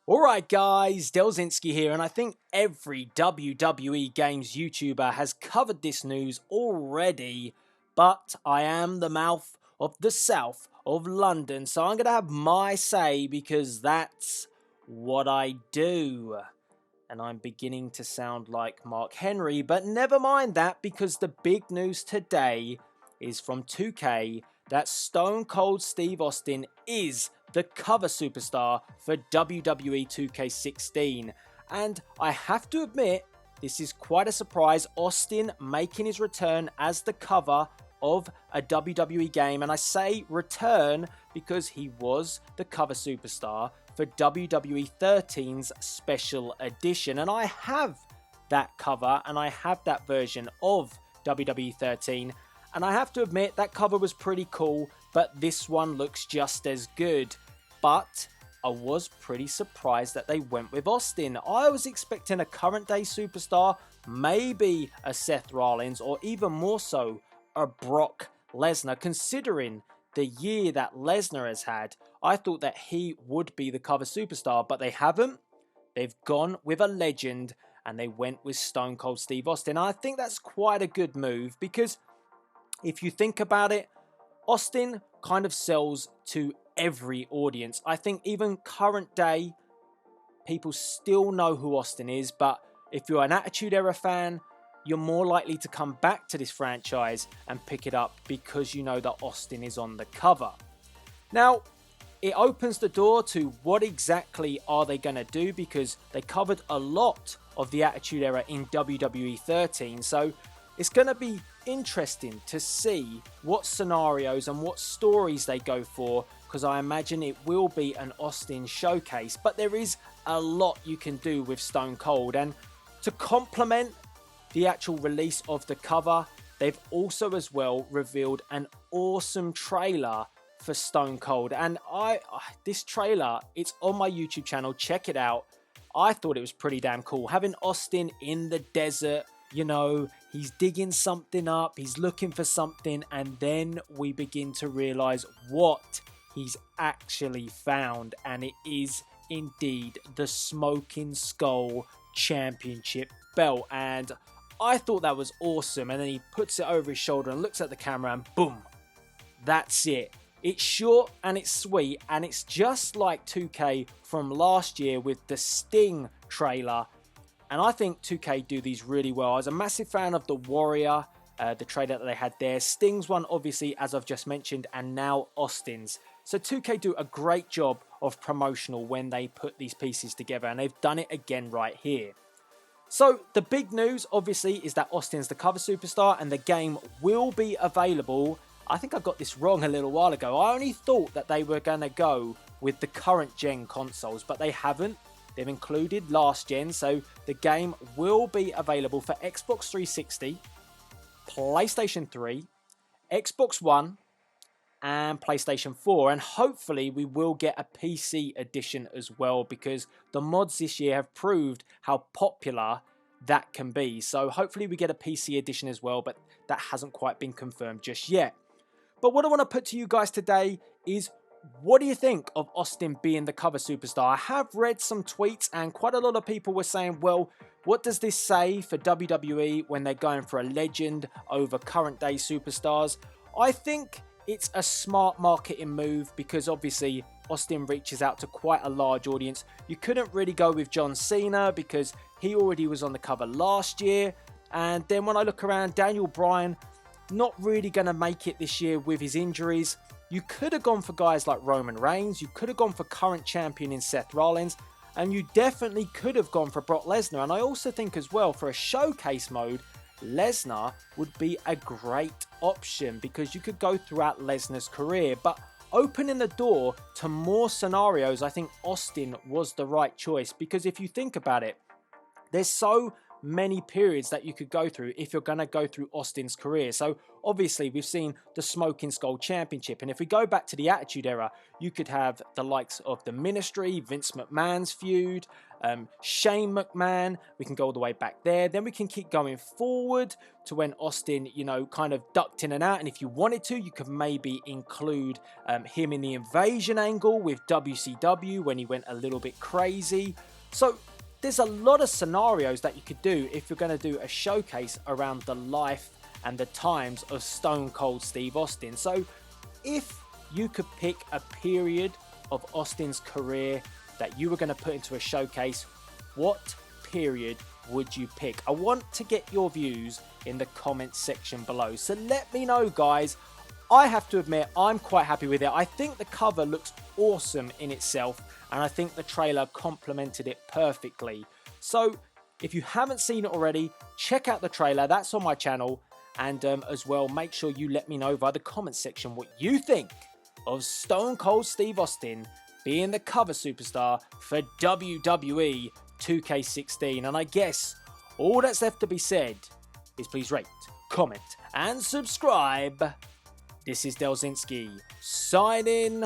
Alright guys, Delzinski here, and I think every WWE Games YouTuber has covered this news already, but I am the mouth of the south of London, so I'm going to have my say because that's what I do. And I'm beginning to sound like Mark Henry, but never mind that because the big news today is from 2K that Stone Cold Steve Austin is the cover superstar for WWE 2K16. And I have to admit, this is quite a surprise. Austin making his return as the cover of a WWE game. And I say return because he was the cover superstar for WWE 13's special edition. And I have that cover and I have that version of WWE 13. And I have to admit that cover was pretty cool, but this one looks just as good. But I was pretty surprised that they went with Austin. I was expecting a current day superstar, maybe a Seth Rollins, or even more so, a Brock Lesnar. Considering the year that Lesnar has had, I thought that he would be the cover superstar, but they haven't. They've gone with a legend, and they went with Stone Cold Steve Austin. I think that's quite a good move, because if you think about it, Austin kind of sells to every audience. I think even current day, people still know who Austin is, but if you're an Attitude Era fan, you're more likely to come back to this franchise and pick it up because you know that Austin is on the cover. Now, it opens the door to what exactly are they going to do, because they covered a lot of the Attitude Era in WWE 13, so it's going to be interesting to see what scenarios and what stories they go for, because I imagine it will be an Austin showcase. But there is a lot you can do with Stone Cold, and to complement the actual release of the cover, they've also as well revealed an awesome trailer for Stone Cold. And this trailer, it's on my YouTube channel, check it out. I thought it was pretty damn cool, having Austin in the desert. You know, he's digging something up, he's looking for something, and then we begin to realize what he's actually found, and it is indeed the Smoking Skull Championship belt. And I thought that was awesome. And then he puts it over his shoulder and looks at the camera, and boom, that's it. It's short and it's sweet, and it's just like 2K from last year with the Sting trailer. And I think 2K do these really well. I was a massive fan of the Warrior, the trailer that they had there. Sting's one, obviously, as I've just mentioned, and now Austin's. So 2K do a great job of promotional when they put these pieces together, and they've done it again right here. So the big news, obviously, is that Austin's the cover superstar, and the game will be available. I think I got this wrong a little while ago. I only thought that they were going to go with the current gen consoles, but they haven't. They've included last gen, so the game will be available for Xbox 360, PlayStation 3, Xbox One, and PlayStation 4. And hopefully we will get a PC edition as well, because the mods this year have proved how popular that can be. So hopefully we get a PC edition as well, but that hasn't quite been confirmed just yet. But what I want to put to you guys today is, what do you think of Austin being the cover superstar? I have read some tweets, and quite a lot of people were saying, well, what does this say for WWE when they're going for a legend over current day superstars? I think it's a smart marketing move, because obviously Austin reaches out to quite a large audience. You couldn't really go with John Cena because he already was on the cover last year. And then when I look around, Daniel Bryan, not really going to make it this year with his injuries. You could have gone for guys like Roman Reigns, you could have gone for current champion in Seth Rollins, and you definitely could have gone for Brock Lesnar. And I also think as well, for a showcase mode, Lesnar would be a great option, because you could go throughout Lesnar's career. But opening the door to more scenarios, I think Austin was the right choice, because if you think about it, there's so many periods that you could go through if you're going to go through Austin's career. So obviously we've seen the Smoking Skull Championship, and if we go back to the Attitude Era, you could have the likes of the Ministry, Vince McMahon's feud, Shane McMahon. We can go all the way back there. Then we can keep going forward to when Austin, you know, kind of ducked in and out, and if you wanted to, you could maybe include him in the Invasion angle with WCW when he went a little bit crazy. So there's a lot of scenarios that you could do if you're going to do a showcase around the life and the times of Stone Cold Steve Austin. So if you could pick a period of Austin's career that you were going to put into a showcase, what period would you pick? I want to get your views in the comments section below. So let me know, guys. I have to admit, I'm quite happy with it. I think the cover looks awesome in itself, and I think the trailer complemented it perfectly. So if you haven't seen it already, check out the trailer. That's on my channel. And as well, make sure you let me know via the comments section what you think of Stone Cold Steve Austin being the cover superstar for WWE 2K16. And I guess all that's left to be said is please rate, comment, and subscribe. This is Delzinski, signing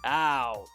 out.